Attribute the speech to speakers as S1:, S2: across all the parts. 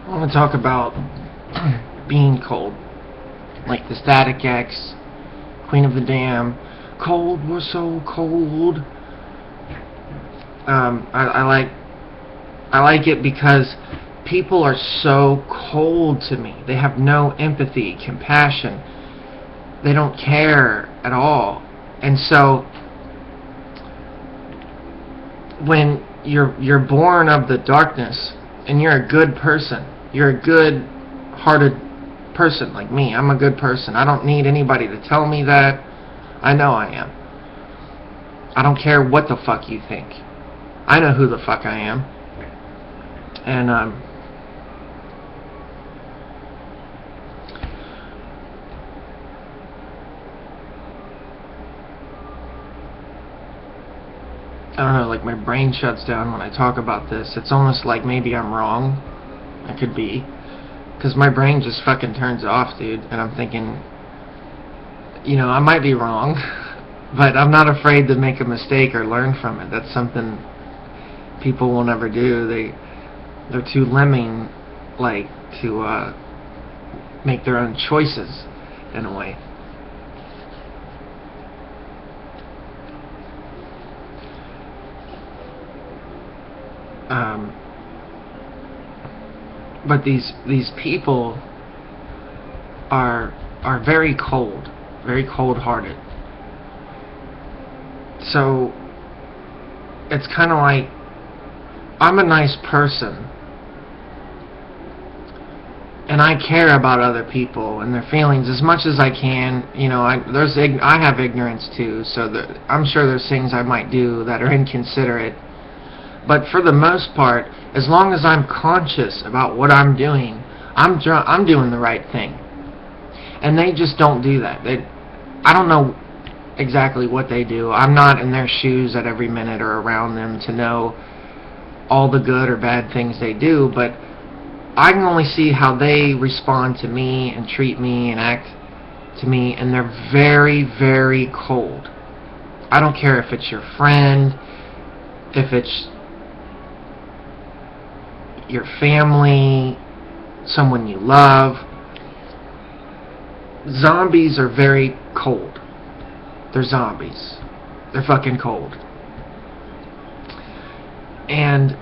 S1: I want to talk about being cold, like the Static X, Queen of the Dam. Cold, we're so cold. I like it because people are so cold to me. They have no empathy, compassion. They don't care at all. And so when you're born of the darkness and you're a good person, you're a good-hearted person like me. I'm a good person. I don't need anybody to tell me that. I know I am. I don't care what the fuck you think. I know who the fuck I am. And I don't know, like my brain shuts down when I talk about this. It's almost like maybe I'm wrong. I could be. Because my brain just fucking turns off, dude. And I'm thinking, I might be wrong. But I'm not afraid to make a mistake or learn from it. That's something people will never do. They're too lemming, like, to make their own choices, in a way. But these people are very cold, very cold-hearted. So it's kind of like, I'm a nice person, and I care about other people and their feelings as much as I can. I have ignorance too, so I'm sure there's things I might do that are inconsiderate. But for the most part, as long as I'm conscious about what I'm doing, I'm doing the right thing. And they just don't do that. I don't know exactly what they do. I'm not in their shoes at every minute or around them to know all the good or bad things they do, but I can only see how they respond to me and treat me and act to me, and they're very, very cold. I don't care if it's your friend, if it's your family, someone you love. Zombies are very cold. They're zombies. They're fucking cold. And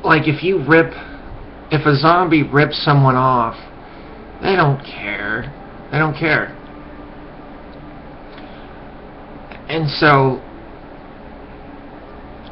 S1: like if a zombie rips someone off, they don't care. They don't care. And so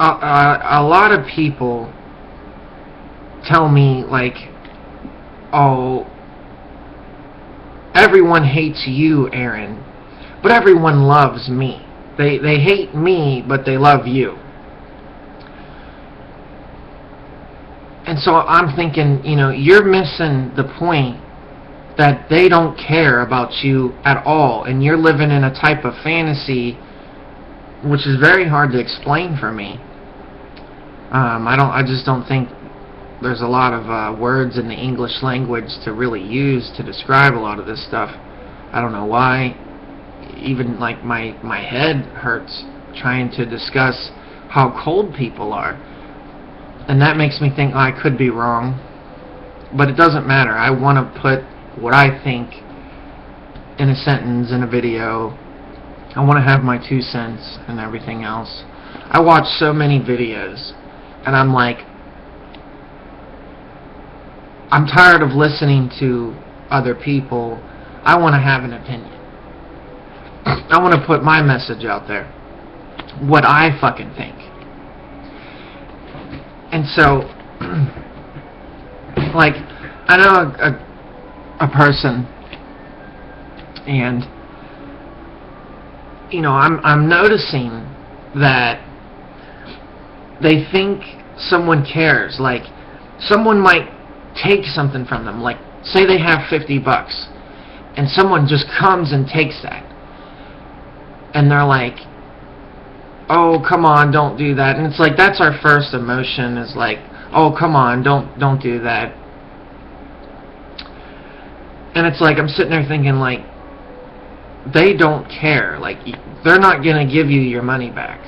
S1: a lot of people tell me, like, oh, everyone hates you, Aaron, but everyone loves me. They hate me, but they love you. And so I'm thinking, you're missing the point that they don't care about you at all, and you're living in a type of fantasy which is very hard to explain for me. I just don't think there's a lot of words in the English language to really use to describe a lot of this stuff. I don't know why. Even like my head hurts trying to discuss how cold people are. And that makes me think, I could be wrong. But it doesn't matter. I want to put what I think in a sentence, in a video. I want to have my 2 cents and everything else. I watch so many videos, and I'm like, I'm tired of listening to other people. I want to have an opinion. I want to put my message out there. What I fucking think. And so, like, I know a person, and I'm noticing that they think someone cares. Like, someone might take something from them. Like, say they have $50, and someone just comes and takes that. And they're like, oh, come on, don't do that. And it's like, that's our first emotion, is like, oh, come on, don't do that. And it's like, I'm sitting there thinking, like, they don't care. Like, they're not going to give you your money back,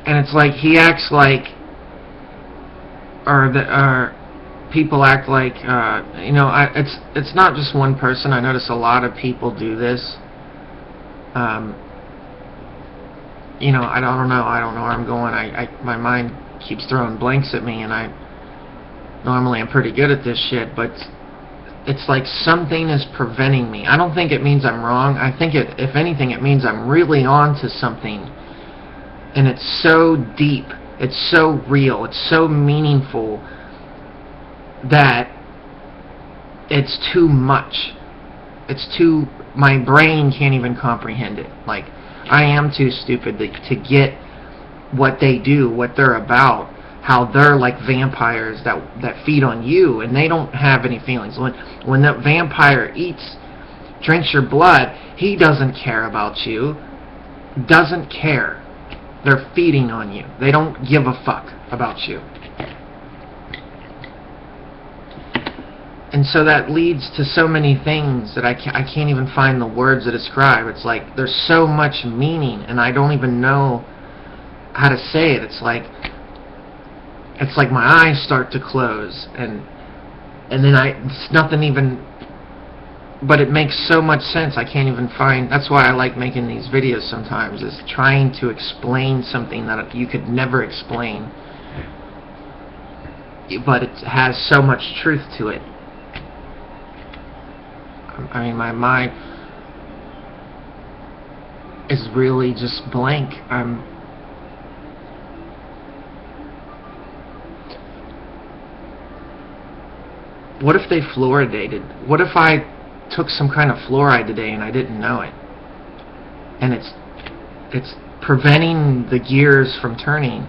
S1: And it's like he acts like, or people act like, it's not just one person. I notice a lot of people do this. I don't know where I'm going. My mind keeps throwing blanks at me, and normally I'm pretty good at this shit, but it's like something is preventing me. I don't think it means I'm wrong. I think if anything, it means I'm really on to something, and it's so deep, it's so real, it's so meaningful that it's too much. My brain can't even comprehend it. Like, I am too stupid to get what they do, what they're about, how they're like vampires that feed on you, and they don't have any feelings. When that vampire drinks your blood, he doesn't care about you. Doesn't care. They're feeding on you. They don't give a fuck about you. And so that leads to so many things that I can't even find the words to describe. It's like there's so much meaning, and I don't even know how to say it. It's like my eyes start to close, and then it's nothing even, but it makes so much sense. I can't even find. That's why I like making these videos sometimes, is trying to explain something that you could never explain, but it has so much truth to it. I mean, my mind is really just blank. What if they fluoridated? What if I took some kind of fluoride today and I didn't know it? And it's preventing the gears from turning.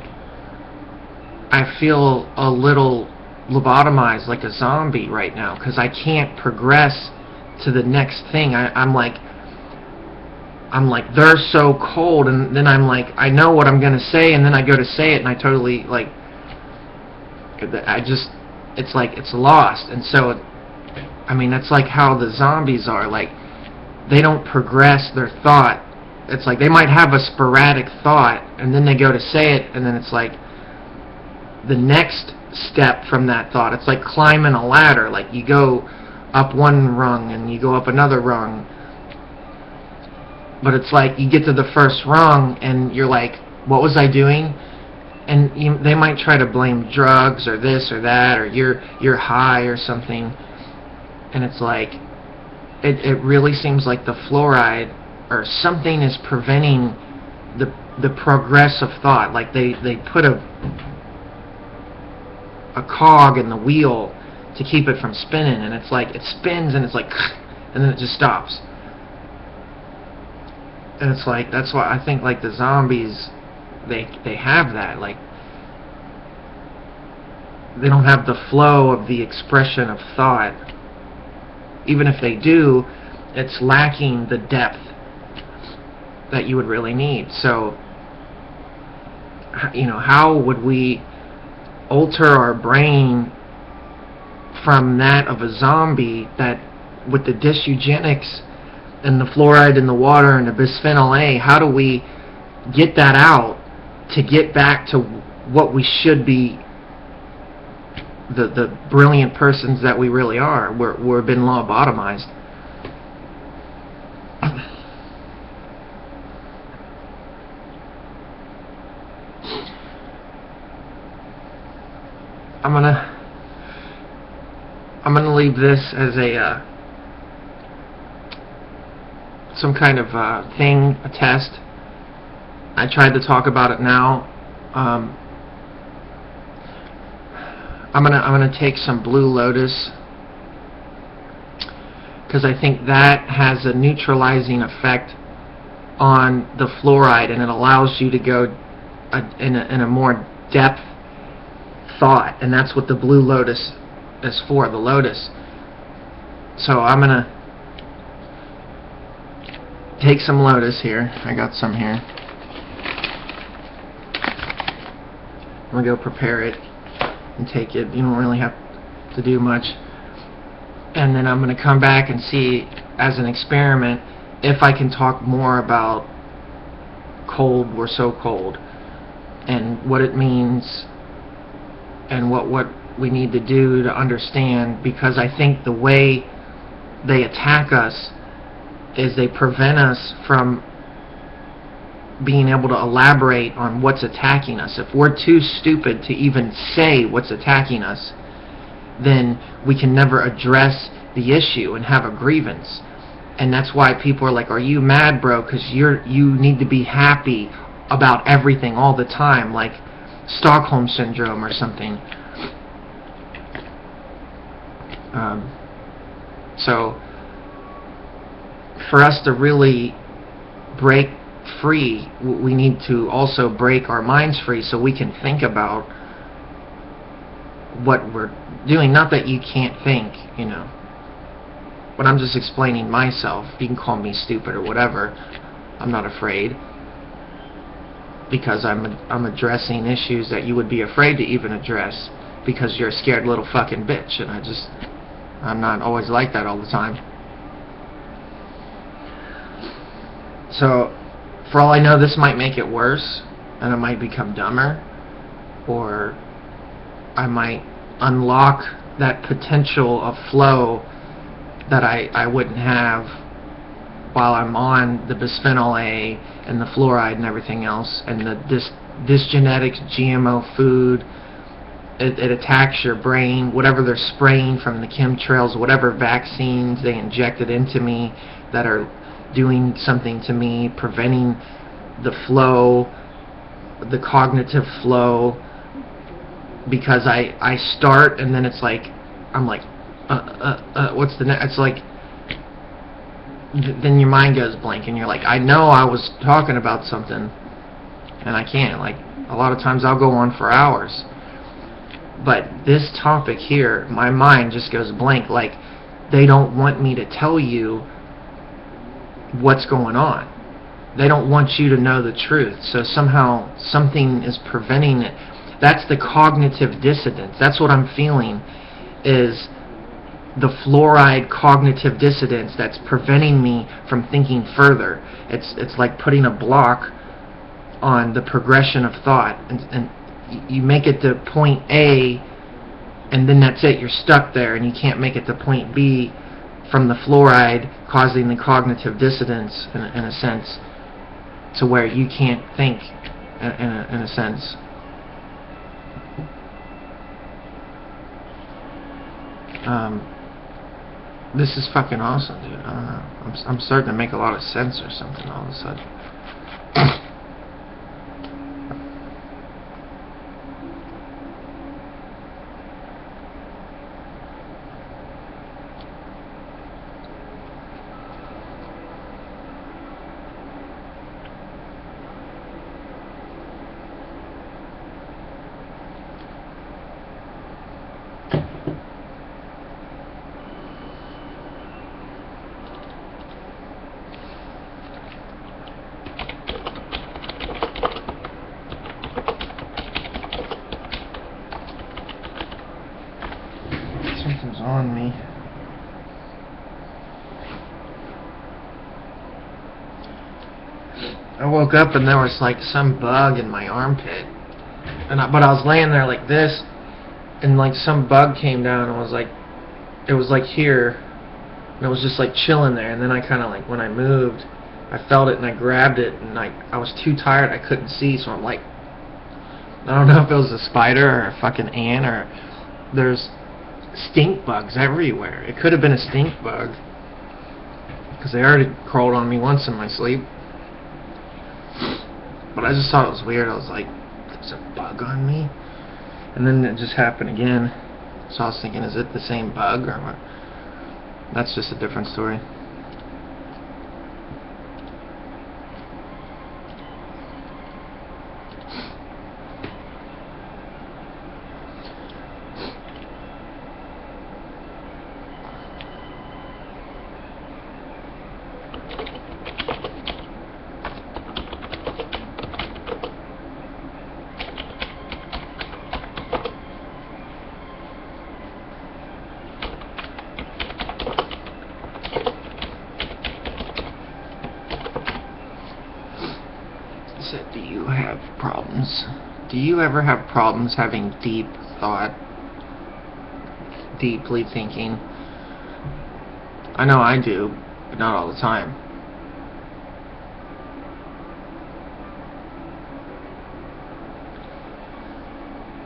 S1: I feel a little lobotomized, like a zombie right now, because I can't progress to the next thing. I'm like they're so cold, and then I'm like, I know what I'm gonna say, and then I go to say it, and I totally like, it's like it's lost. And so, I mean, that's like how the zombies are. Like, they don't progress their thought. It's like they might have a sporadic thought, and then they go to say it, and then it's like the next step from that thought. It's like climbing a ladder. Like, you go up one rung and you go up another rung, but it's like you get to the first rung and you're like, what was I doing? And they might try to blame drugs or this or that, or you're high or something, and it's like it really seems like the fluoride or something is preventing the progress of thought. Like they put a cog in the wheel to keep it from spinning, and it's like it spins and it's like, and then it just stops. And it's like, that's why I think like the zombies, they have that, like they don't have the flow of the expression of thought. Even if they do, it's lacking the depth that you would really need. So, how would we alter our brain from that of a zombie, that with the dysgenics and the fluoride in the water and the bisphenol A, how do we get that out to get back to what we should be, the brilliant persons that we really are? We're been lobotomized. I'm gonna leave this as a some kind of thing, a test. I tried to talk about it now. I'm gonna take some Blue Lotus, because I think that has a neutralizing effect on the fluoride, and it allows you to go in a more depth thought, and that's what the Blue Lotus is for, the lotus. So I'm gonna take some lotus here. I got some here. I'm gonna go prepare it and take it. You don't really have to do much. And then I'm gonna come back and see, as an experiment, if I can talk more about cold, we're so cold. and what it means and what we need to do to understand, because I think the way they attack us is they prevent us from being able to elaborate on what's attacking us. If we're too stupid to even say what's attacking us, then we can never address the issue and have a grievance. And that's why people are like, are you mad, bro? Because you need to be happy about everything all the time, like Stockholm Syndrome or something. So for us to really break free, we need to also break our minds free so we can think about what we're doing. Not that you can't think, but I'm just explaining myself. You can call me stupid or whatever. I'm not afraid, because I'm addressing issues that you would be afraid to even address because you're a scared little fucking bitch, and I'm not always like that all the time. So for all I know, this might make it worse, and I might become dumber, or I might unlock that potential of flow that I wouldn't have while I'm on the bisphenol A and the fluoride and everything else, and this genetics GMO food. It attacks your brain, whatever they're spraying from the chemtrails, whatever vaccines they injected into me that are doing something to me, preventing the flow, the cognitive flow, because I start and then it's like, I'm like, what's the next? It's like, then your mind goes blank and you're like, I know I was talking about something and I can't. Like, a lot of times I'll go on for hours. But this topic here, my mind just goes blank. Like, they don't want me to tell you what's going on. They don't want you to know the truth. So somehow something is preventing it. That's the cognitive dissonance. That's what I'm feeling, is the fluoride cognitive dissonance that's preventing me from thinking further. It's like putting a block on the progression of thought, and you make it to point A, and then that's it. You're stuck there, and you can't make it to point B from the fluoride causing the cognitive dissonance, in a sense, to where you can't think, in a sense. This is fucking awesome, dude. I don't know. I'm starting to make a lot of sense or something all of a sudden. Something's on me. I woke up and there was like some bug in my armpit, but I was laying there like this, and like some bug came down and was like, it was like here, and it was just like chilling there. And then I kind of like, when I moved, I felt it and I grabbed it, and I was too tired, I couldn't see, so I'm like, I don't know if it was a spider or a fucking ant, or there's stink bugs everywhere. It could have been a stink bug, because they already crawled on me once in my sleep. But I just thought it was weird. I was like, there's a bug on me? And then it just happened again. So I was thinking, is it the same bug or what? That's just a different story. Said, do you have problems Do you ever have problems having deep thought? Deeply thinking? I know I do, but not all the time.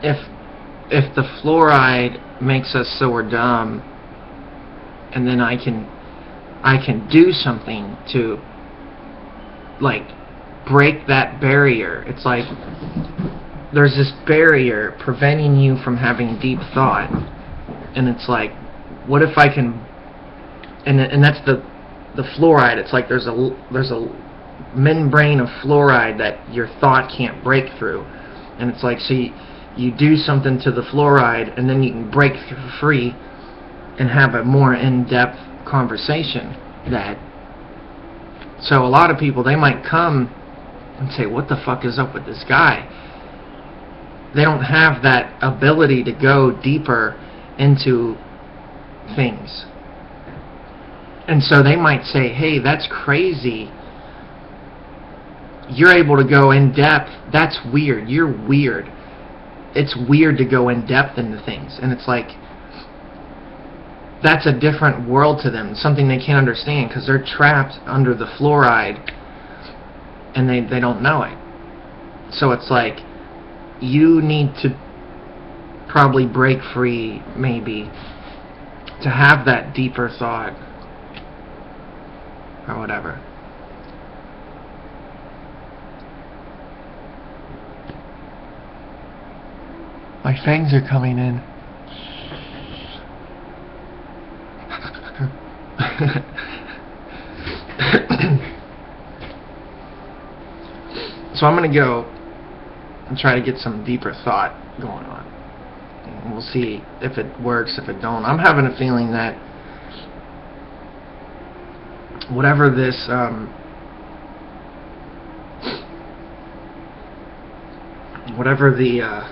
S1: If the fluoride makes us so we're dumb, and then I can do something to, like, break that barrier. It's like there's this barrier preventing you from having deep thought, and it's like, what if I can? And that's the fluoride. It's like there's a membrane of fluoride that your thought can't break through, and it's like, so you do something to the fluoride, and then you can break free and have a more in-depth conversation. So a lot of people, they might come and say, what the fuck is up with this guy? They don't have that ability to go deeper into things. And so they might say, hey, that's crazy. You're able to go in depth. That's weird. You're weird. It's weird to go in depth into things. And it's like, that's a different world to them, something they can't understand, because they're trapped under the fluoride and they don't know it. So it's like, you need to probably break free, maybe, to have that deeper thought or whatever. My fangs are coming in. So I'm going to go and try to get some deeper thought going on. And we'll see if it works, if it don't. I'm having a feeling that whatever this whatever the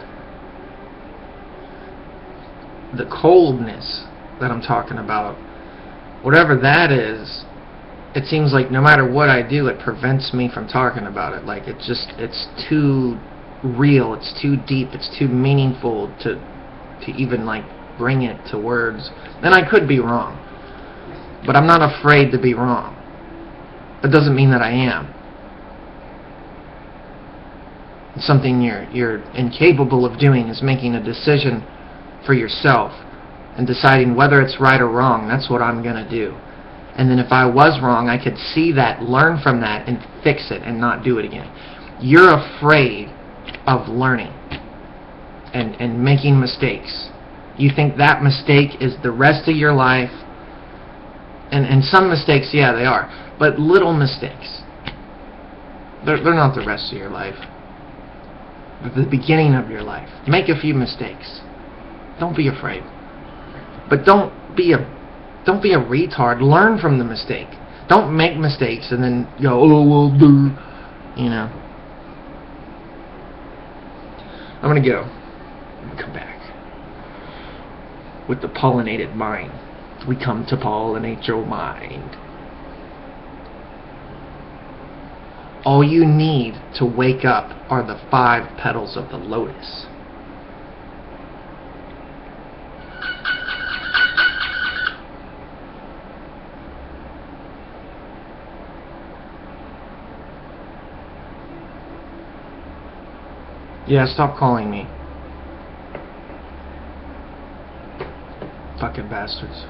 S1: coldness that I'm talking about, whatever that is, it seems like no matter what I do, it prevents me from talking about it. Like, it's too real, it's too deep, it's too meaningful to even, like, bring it to words. And I could be wrong, but I'm not afraid to be wrong. That doesn't mean that I am. Something you're incapable of doing is making a decision for yourself and deciding whether it's right or wrong. That's what I'm going to do. And then if I was wrong, I could see that, learn from that, and fix it and not do it again. You're afraid of learning and making mistakes. You think that mistake is the rest of your life. And some mistakes, yeah, they are. But little mistakes, they're not the rest of your life. They're the beginning of your life. Make a few mistakes. Don't be afraid. But don't be a retard. Learn from the mistake. Don't make mistakes and then go, oh, well, duh. You know. I'm going to go. Come back. With the pollinated mind. We come to pollinate your mind. All you need to wake up are the 5 petals of the lotus. Yeah, stop calling me. Fucking bastards.